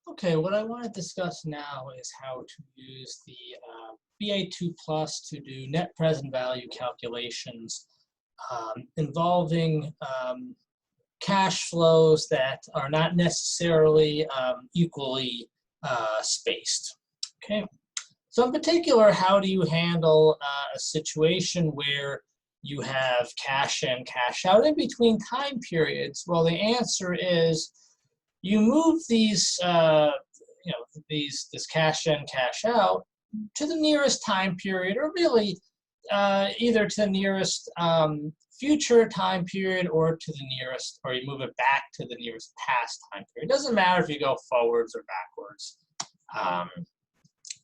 Okay, what I want to discuss now is how to use the BA2 Plus to do net present value calculations involving cash flows that are not necessarily equally spaced. Okay, so in particular, how do you handle a situation where you have cash in, cash out in between time periods? Well, the answer is you move these, this cash in, cash out to the nearest time period, or really either to the nearest future time period or to the nearest, or you move it back to the nearest past time period. It doesn't matter if you go forwards or backwards.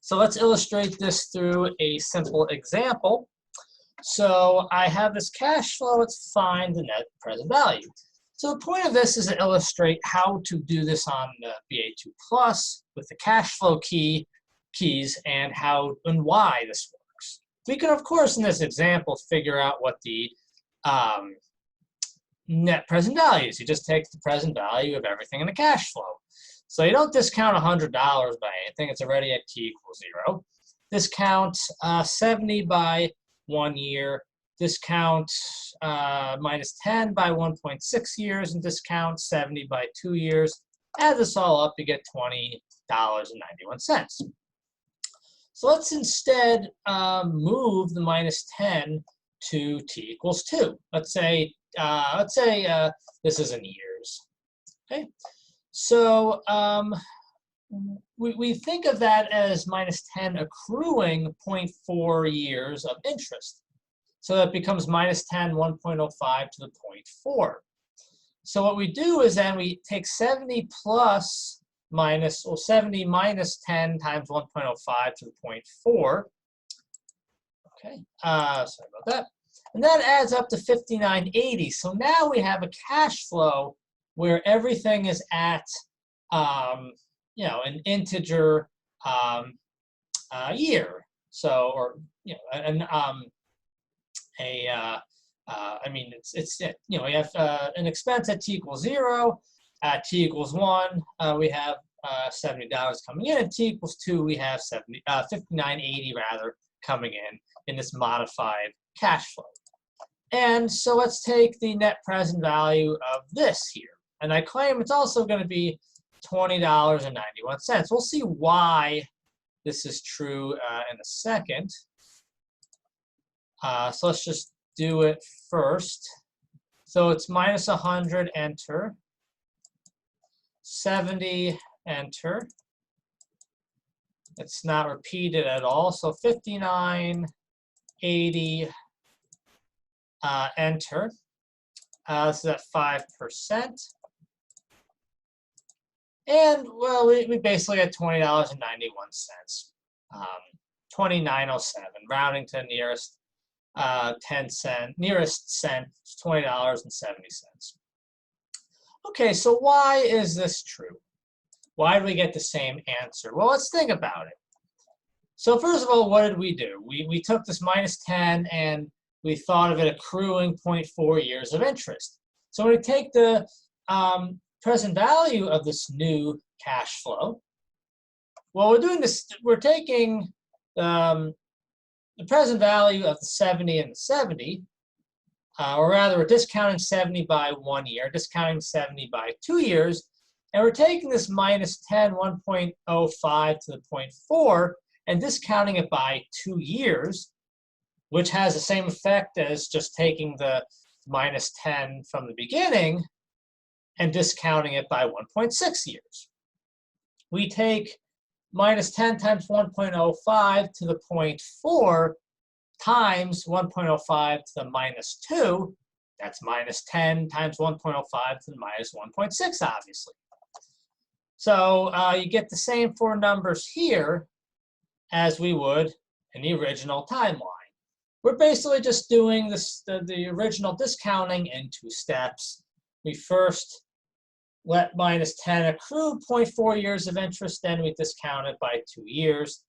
So let's illustrate this through a simple example. So I have this cash flow, let's find the net present value. So the point of this is to illustrate how to do this on the BA2 Plus with the cash flow keys and how and why this works. We can, of course, in this example, figure out what the net present value is. You just take the present value of everything in the cash flow. So you don't discount $100 by anything. It's already at t equals 0. Discount 70 by 1 year. Discount minus 10 by 1.6 years, and discount 70 by 2 years. Add this all up, you get $20.91. So let's instead move the minus 10 to t equals 2. Let's say this is in years. Okay, so we think of that as minus 10 accruing 0.4 years of interest. So that becomes minus 10, 1.05 to the 0.4. So what we do is then we take 70 plus minus, or 70 minus 10 times 1.05 to the 0.4. Okay, sorry about that. And that adds up to 5980. So now we have a cash flow where everything is at, an integer year. So, or we have an expense at t equals 0, at t equals 1, we have $70 coming in, at t equals 2, we have 59.80 rather coming in this modified cash flow. And so let's take the net present value of this here. And I claim it's also going to be $20.91. We'll see why this is true in a second. So let's just do it first. So it's minus 100, enter. 70, enter. It's not repeated at all. So 59.80, enter. This is at 5%. And, well, we basically get $20.91. 29.07, rounding to the nearest 10 cent, nearest cent, $20.70. Okay, so why is this true? Why do we get the same answer? Well, let's think about it. So first of all, what did we do? We took this minus 10 and we thought of it accruing 0.4 years of interest. So when we take the present value of this new cash flow, well, we're doing this, we're taking the present value of the 70 and the 70, or rather we're discounting 70 by 1 year, discounting 70 by 2 years, and we're taking this minus 10, 1.05 to the 0.4, and discounting it by 2 years, which has the same effect as just taking the minus 10 from the beginning and discounting it by 1.6 years. We take minus 10 times 1.05 to the 0.4 times 1.05 to the minus 2. That's minus 10 times 1.05 to the minus 1.6, obviously. So you get the same four numbers here as we would in the original timeline. We're basically just doing this, the original discounting in 2 steps. We first let minus 10 accrue 0.4 years of interest, then we discount it by 2 years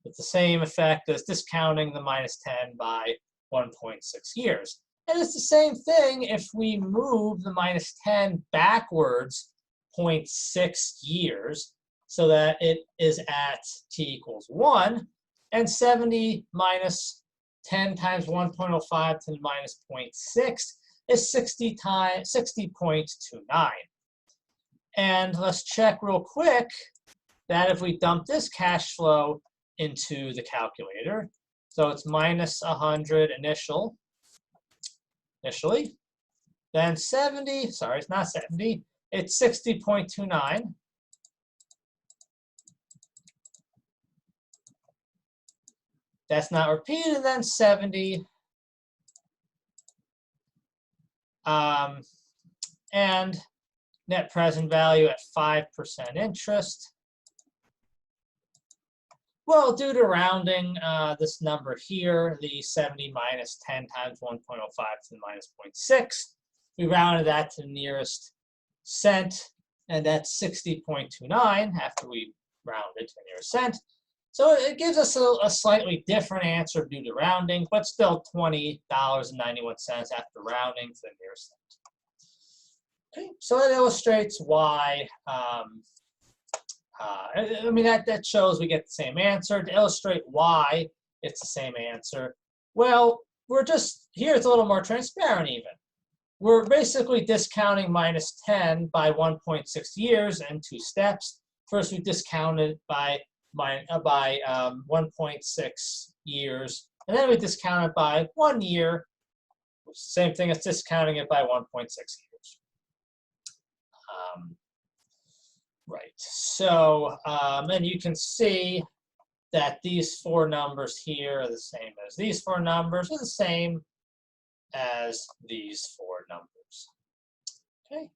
with the same effect as discounting the minus 10 by 1.6 years. And it's the same thing if we move the minus 10 backwards 0.6 years. so that it is at t equals 1, and 70 minus 10 times 1.05 to the minus 0.6 is 60.29. And let's check real quick that if we dump this cash flow into the calculator, so it's minus 100 initially, then 70, sorry, it's not 70, it's 60.29. That's not repeated, then 70. And net present value at 5% interest. Well, due to rounding this number here, the 70 minus 10 times 1.05 to the minus 0.6, we rounded that to the nearest cent, and that's 60.29 after we rounded to the nearest cent. So it gives us a slightly different answer due to rounding, but still $20.91 after rounding to the nearest cent. Okay, so it illustrates why, I mean, that shows we get the same answer. To illustrate why it's the same answer, well, we're just, here it's a little more transparent even. We're basically discounting minus 10 by 1.6 years in 2 steps. First, we discounted by 1.6 years, and then we discount it by 1 year, which is the same thing as discounting it by 1.6 years. Right, so, and you can see that these 4 numbers here are the same as these 4 numbers, are the same as these 4 numbers. Okay.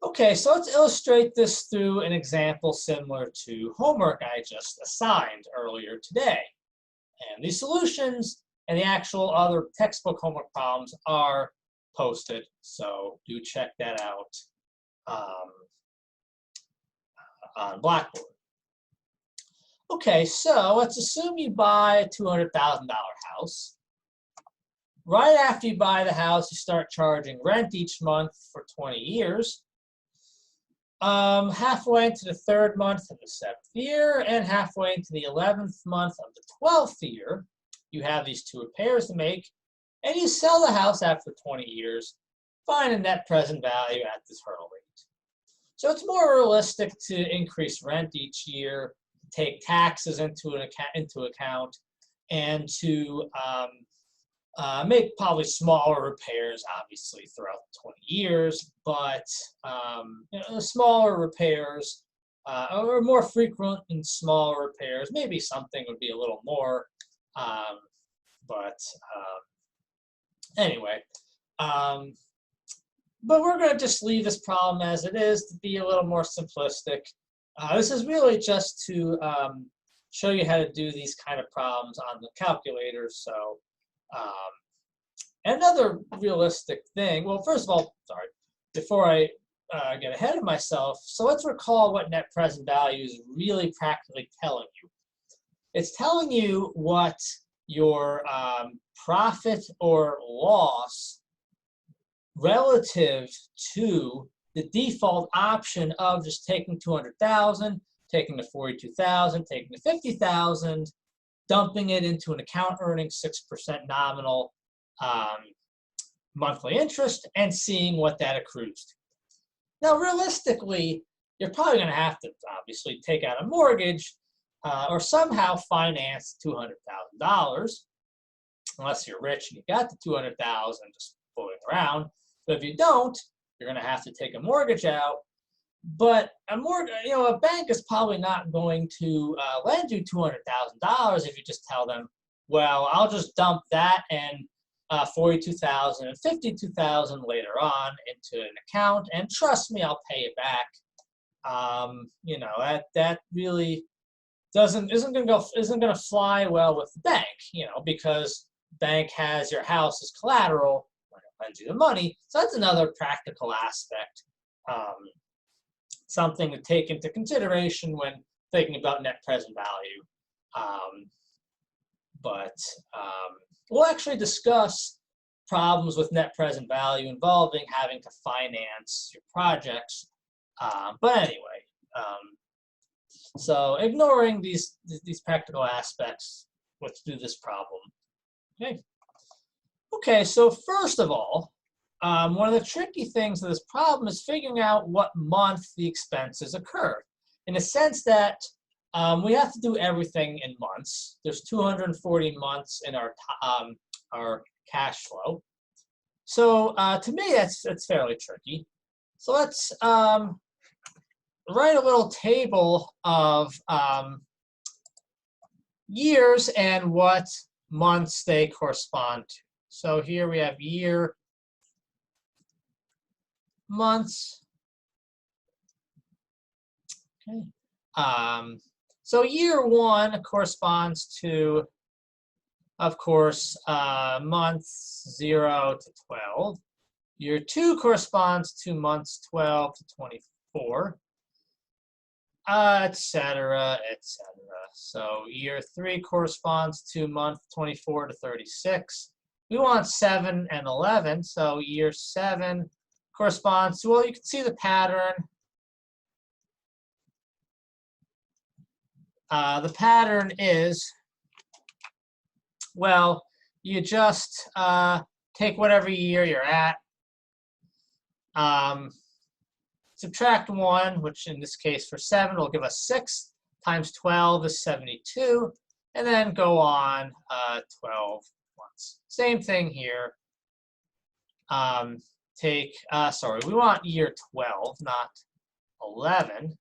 Okay, so let's illustrate this through an example similar to homework I just assigned earlier today. And these solutions and the actual other textbook homework problems are posted, so do check that out on Blackboard. Okay, so let's assume you buy a $200,000 house. Right after you buy the house, you start charging rent each month for 20 years. Halfway into the 3rd month of the 7th year and halfway into the 11th month of the 12th year, you have these 2 repairs to make, and you sell the house after 20 years, find a net present value at this hurdle rate. So it's more realistic to increase rent each year, take taxes into account, and to make probably smaller repairs, obviously, throughout the 20 years, but you know, smaller repairs or more frequent and smaller repairs. Maybe something would be a little more, anyway. But we're going to just leave this problem as it is to be a little more simplistic. This is really just to show you how to do these kind of problems on the calculator. So another realistic thing, well, first of all, sorry, before I get ahead of myself, so let's recall what net present value is really practically telling you. It's telling you what your profit or loss relative to the default option of just taking 200,000, taking the 42,000, taking the 50,000, dumping it into an account earning 6% nominal monthly interest, and seeing what that accrues to. Now, realistically, you're probably going to have to obviously take out a mortgage or somehow finance $200,000, unless you're rich and you got the 200,000 just floating around. But if you don't, you're going to have to take a mortgage out. But a mortgage, you know, a bank is probably not going to lend you $200,000 if you just tell them, well, I'll just dump that and 42,000 and 52,000 later on into an account, and trust me, I'll pay it back. You know, that really isn't gonna fly well with the bank, you know, because bank has your house as collateral when it lends you the money. So that's another practical aspect, something to take into consideration when thinking about net present value. We'll actually discuss problems with net present value involving having to finance your projects But anyway, so ignoring these practical aspects, let's do this problem. Okay. Okay, so first of all, one of the tricky things of this problem is figuring out what month the expenses occur. In the sense that we have to do everything in months. There's 240 months in our cash flow. So to me, that's fairly tricky. So let's write a little table of years and what months they correspond to. So here we have year, months. Okay. So year 1 corresponds to, of course, months 0 to 12. Year 2 corresponds to months 12 to 24, etc., etc. So year 3 corresponds to month 24 to 36. We want 7 and 11, so year 7 corresponds to, well, you can see the pattern. The pattern is, well, you just take whatever year you're at, subtract 1, which in this case for 7 will give us 6, times 12 is 72, and then go on 12 months. Same thing here. Sorry, we want year 12, not 11.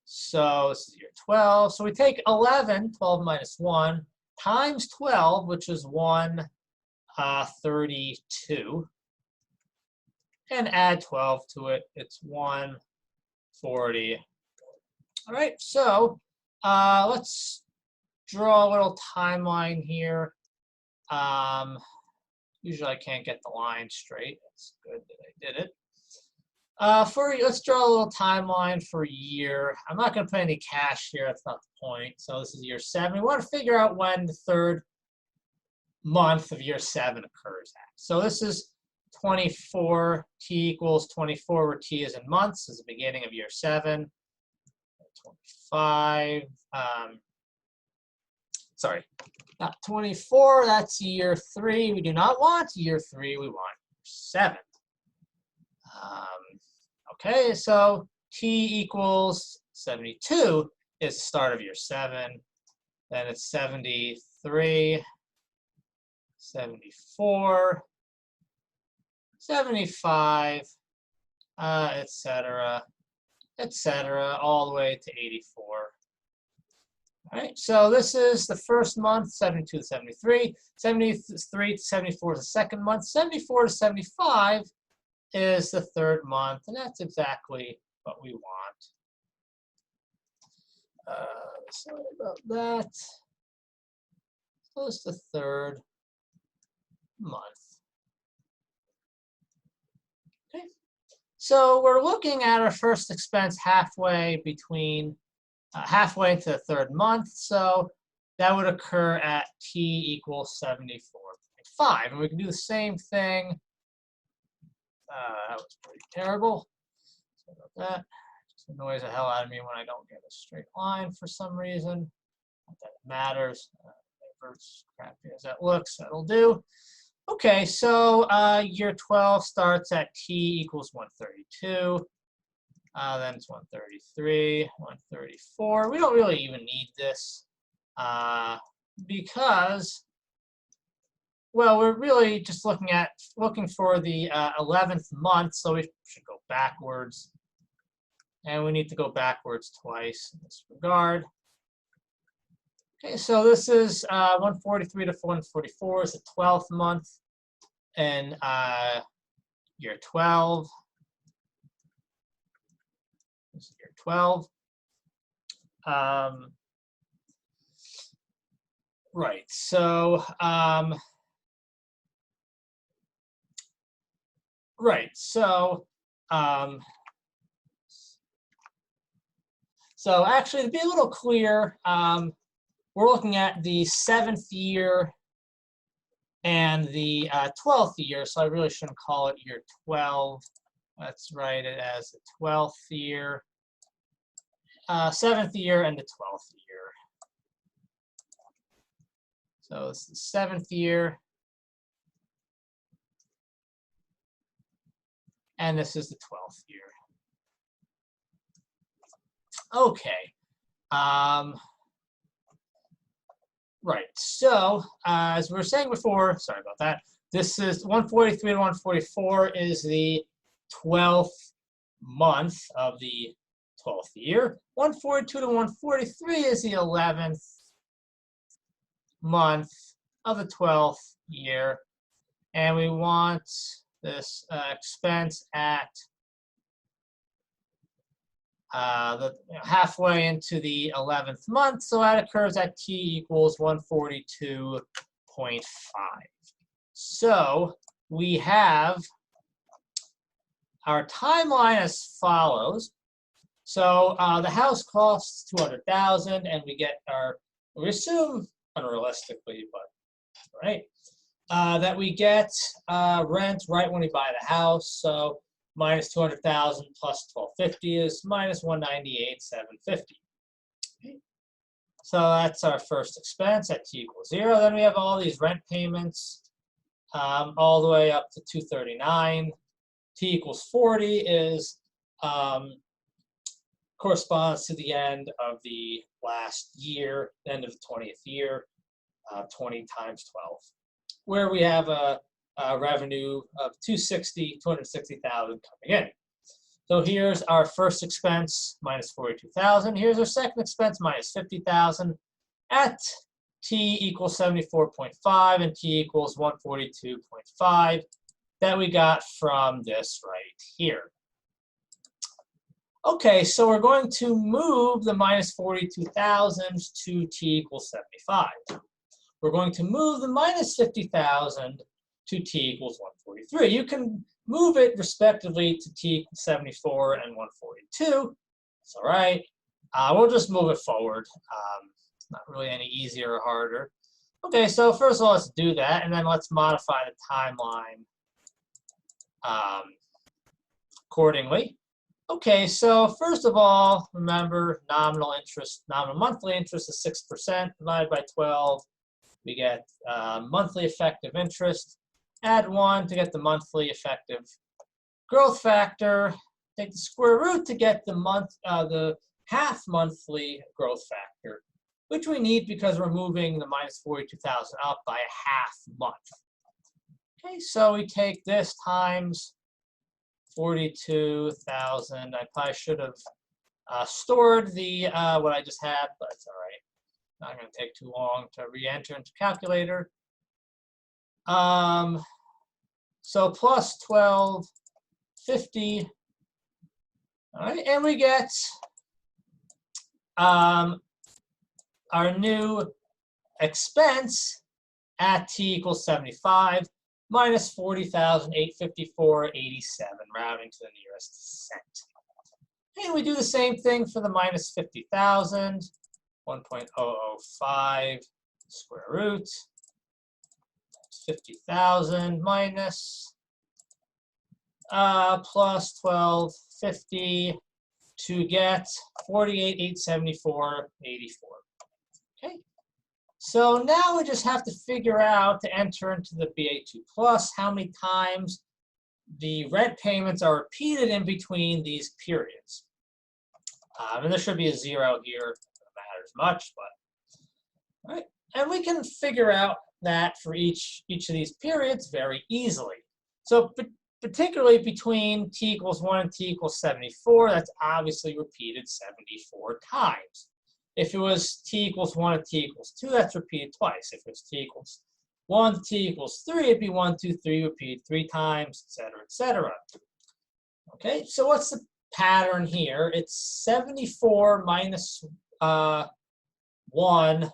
So this is year 12. So we take 11, 12 minus 1, times 12, which is 132, and add 12 to it. It's 140. All right, so let's draw a little timeline here. Usually I can't get the line straight. It's good that I did it. Let's draw a little timeline for year. I'm not going to put any cash here. That's not the point. So this is year 7. We want to figure out when the third month of year 7 occurs at. So this is 24. T equals 24, where T is in months. This is the beginning of year 7. 25. Sorry, not 24. That's year 3. We do not want year 3. We want year 7. Okay, so T equals 72 is the start of year 7. Then it's 73, 74, 75, etc., etc., all the way to 84. All right, so this is the first month, 72 to 73. 73 to 74 is the second month. 74 to 75 is the third month, and that's exactly what we want. Sorry about that. So it's the third month. Okay, so we're looking at our first expense halfway into the third month, so that would occur at T equals 74.5, and we can do the same thing. That was pretty terrible. Sorry about that. Just annoys the hell out of me when I don't get a straight line for some reason. Not that it matters. As crappy as that looks, that'll do. Okay, so year 12 starts at T equals 132. Then it's 133, 134. We don't really even need this because, well, we're really just looking for the 11th month, so we should go backwards. And we need to go backwards twice in this regard. Okay, so this is 143 to 144 is the 12th month in year 12. This is year 12. Right, so so actually, to be a little clear, we're looking at the 7th year and the 12th year, so I really shouldn't call it year 12. Let's write it as the 12th year, 7th year, and the 12th year. So it's the 7th year, and this is the 12th year. Okay. Right. So as we were saying before, sorry about that. This is 143 to 144 is the 12th month of the 12th year. 142 to 143 is the 11th month of the 12th year. And we want this expense at the halfway into the 11th month. So that occurs at t equals 142.5. So we have our timeline as follows. So the house costs $200,000, and we get we assume unrealistically, but right, that we get rent right when we buy the house. So minus 200,000 plus 1250 is minus 198,750. Okay. So that's our first expense at t equals 0. Then we have all these rent payments all the way up to 239. T equals 40 is corresponds to the end of the last year, the end of the 20th year, 20 times 12, where we have a revenue of 260,000 coming in. So here's our first expense, minus 42,000. Here's our second expense, minus 50,000 at t equals 74.5 and t equals 142.5 that we got from this right here. Okay, so we're going to move the minus 42,000 to t equals 75. We're going to move the minus 50,000 to t equals 143. You can move it respectively to t equals 74 and 142. It's all right. We'll just move it forward. It's not really any easier or harder. Okay, so first of all, let's do that, and then let's modify the timeline accordingly. Okay, so first of all, remember nominal monthly interest is 6% divided by 12. We get monthly effective interest. Add 1 to get the monthly effective growth factor. Take the square root to get the half monthly growth factor, which we need because we're moving the minus 42,000 up by a half month. Okay, so we take this times 42,000. I probably should have stored the what I just had, but it's all right. Not going to take too long to re-enter into calculator. So plus 1250. All right, and we get our new expense at t equals 75 minus 40,854.87, rounding to the nearest cent. And we do the same thing for the minus 50,000, 1.005 square root, 50,000 minus plus 1250 to get 48,874.84. Okay. So now we just have to figure out to enter into the BA2 plus how many times the rent payments are repeated in between these periods. And there should be a 0 here. It matters much, but all right. And we can figure out that for each of these periods very easily. So particularly between t equals 1 and t equals 74, that's obviously repeated 74 times. If it was t equals 1 and t equals 2, that's repeated twice. If it's t equals 1 to t equals 3, it'd be 1, 2, 3, repeated 3 times, etc., etc. Okay, so what's the pattern here? It's 74 minus 1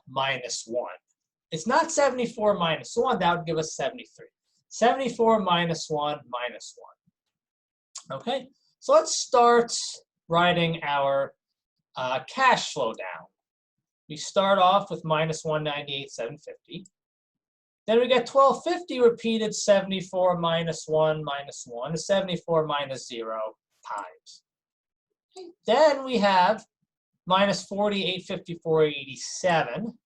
minus 1. It's not 74 minus 1. That would give us 73. 74 minus 1 minus 1. Okay, so let's start writing our cash flow down. We start off with minus 198,750. Then we get 1250 repeated 74 minus 1 is 74 minus 0 times. Then we have minus 40, 854, 87.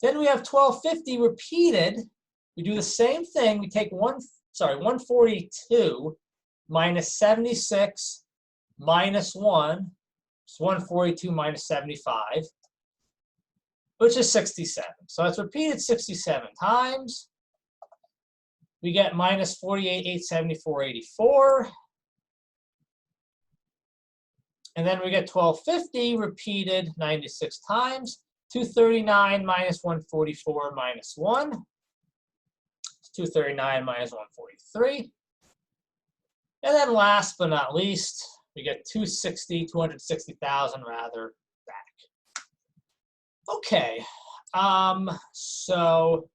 Then we have 1250 repeated. We do the same thing. We take 142 minus 76 minus 1. It's 142 minus 75, which is 67. So it's repeated 67 times. We get minus 48, 874, 84. And then we get 1250 repeated 96 times. 239 minus 144 minus 1. It's 239 minus 143. And then last but not least, we get 260,000 rather back. Okay, so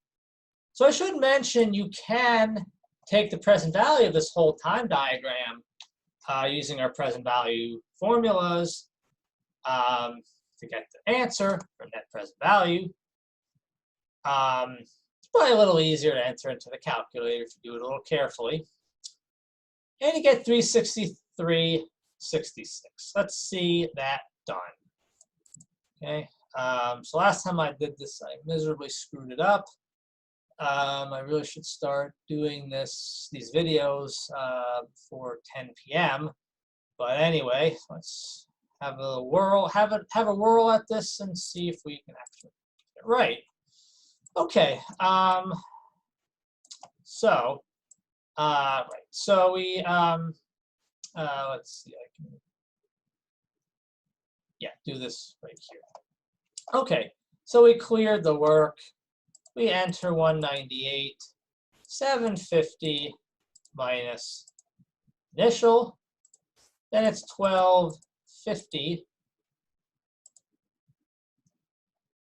I should mention you can take the present value of this whole time diagram using our present value formulas to get the answer for net present value. It's probably a little easier to enter into the calculator if you do it a little carefully. And you get 363.66. Let's see that done. Okay. So last time I did this, I miserably screwed it up. I really should start doing these videos for 10 p.m. But anyway, let's have a whirl, have a whirl at this and see if we can actually get it right. Okay. Right. So we let's see. I can do this right here. Okay. So we cleared the work. We enter 198, 750 minus initial. Then it's 1250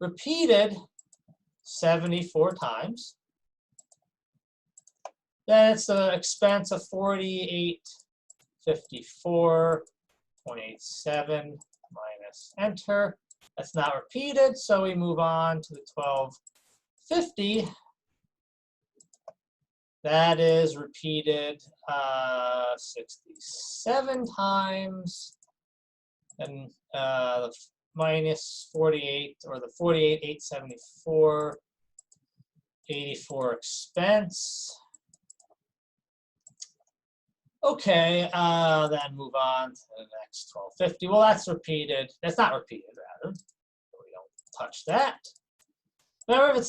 repeated 74 times. Then it's the expense of 4854.87 minus enter. That's not repeated, so we move on to the 1250. That is repeated 67 times. And minus 48, or the 48,874.84 expense. Okay, then move on to the next 1250. Well, that's repeated. That's not repeated, rather. We don't touch that. Remember, if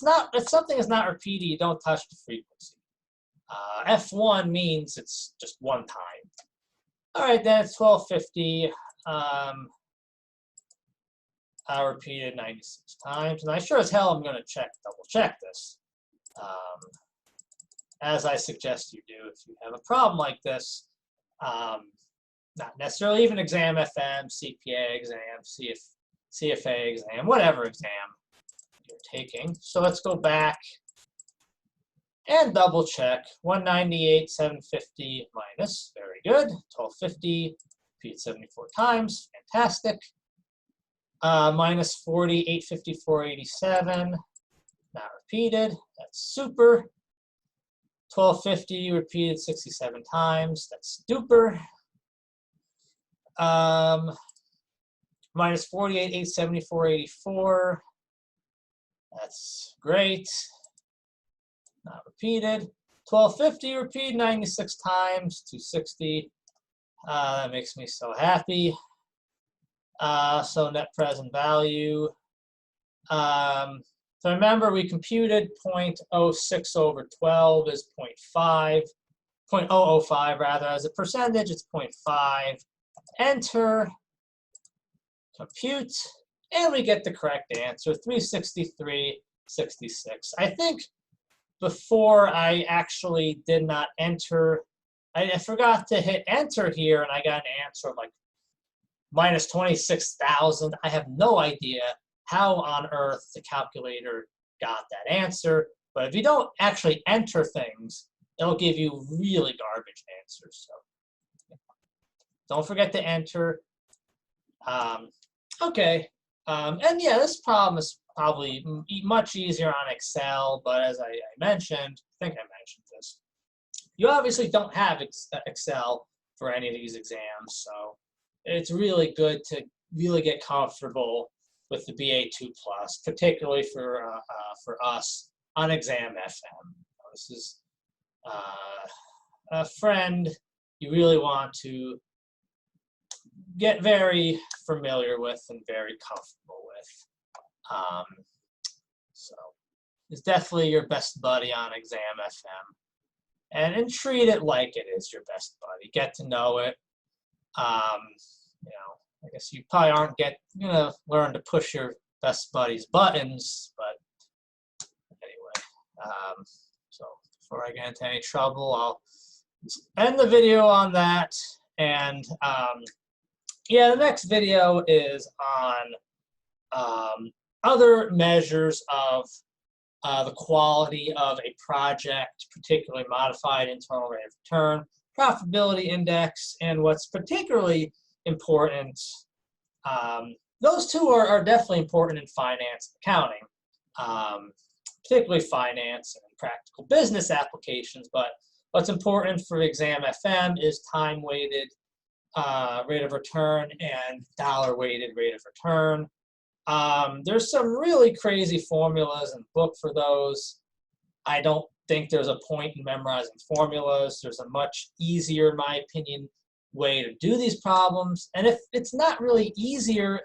something is not repeated, you don't touch the frequency. F1 means it's just one time. All right, then it's 1250. I repeated 96 times, and I sure as hell am going to double check this, as I suggest you do if you have a problem like this. Not necessarily even exam FM, CPA exam, CFA exam, whatever exam you're taking. So let's go back and double check. 198, 750 minus, very good. 1250, repeat 74 times, fantastic. Minus 40, 854.87, not repeated, that's super. 1250 repeated 67 times, that's duper. Minus 48, 874.84, that's great. Not repeated. 1250 repeated 96 times, 260. That makes me so happy. So net present value. So remember, we computed 0.06 over 12 is 0.5, 0.005 rather. As a percentage, it's 0.5. Enter, compute, and we get the correct answer, 363.66. I think before I actually did not enter, I forgot to hit enter here, and I got an answer of like minus 26,000. I have no idea how on earth the calculator got that answer. But if you don't actually enter things, it'll give you really garbage answers. So don't forget to enter. Okay. And yeah, this problem is probably much easier on Excel, but as I mentioned, I think I mentioned this, you obviously don't have Excel for any of these exams, so it's really good to really get comfortable with the BA2+, particularly for us on Exam FM. This is a friend you really want to get very familiar with and very comfortable with. So it's definitely your best buddy on Exam FM. And treat it like it is your best buddy. Get to know it. You know, I guess you probably aren't gonna learn to push your best buddy's buttons, but anyway. So before I get into any trouble, I'll end the video on that. And yeah, the next video is on other measures of the quality of a project, particularly modified internal rate of return, profitability index, and what's particularly important. Those two are definitely important in finance and accounting, particularly finance and practical business applications. But what's important for Exam FM is time-weighted rate of return and dollar-weighted rate of return. There's some really crazy formulas in the book for those. I don't think there's a point in memorizing formulas. There's a much easier, in my opinion, way to do these problems. And if it's not really easier,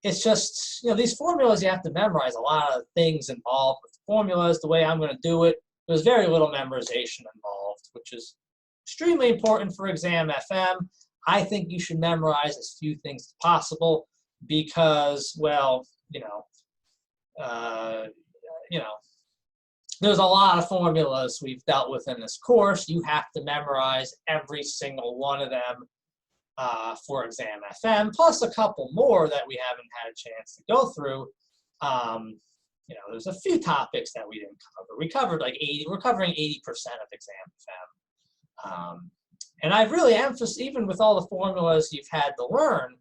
it's just, you know, these formulas, you have to memorize a lot of things involved with formulas. The way I'm going to do it, there's very little memorization involved, which is extremely important for Exam FM. I think you should memorize as few things as possible because, well, you know, there's a lot of formulas we've dealt with in this course. You have to memorize every single one of them for Exam FM, plus a couple more that we haven't had a chance to go through. You know, there's a few topics that we didn't cover. We covered like 80, we're covering 80% of Exam FM. And I've really emphasized, even with all the formulas you've had to learn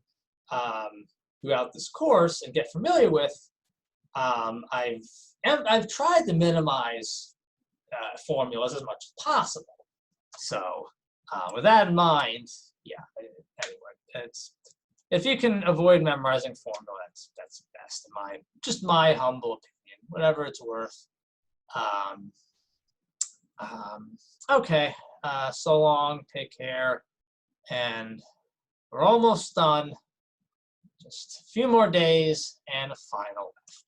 throughout this course and get familiar with, I've tried to minimize formulas as much as possible. So with that in mind, yeah, anyway, if you can avoid memorizing formula, that's best in my humble opinion, whatever it's worth. Okay, so long, take care, and we're almost done. Just a few more days and a final left.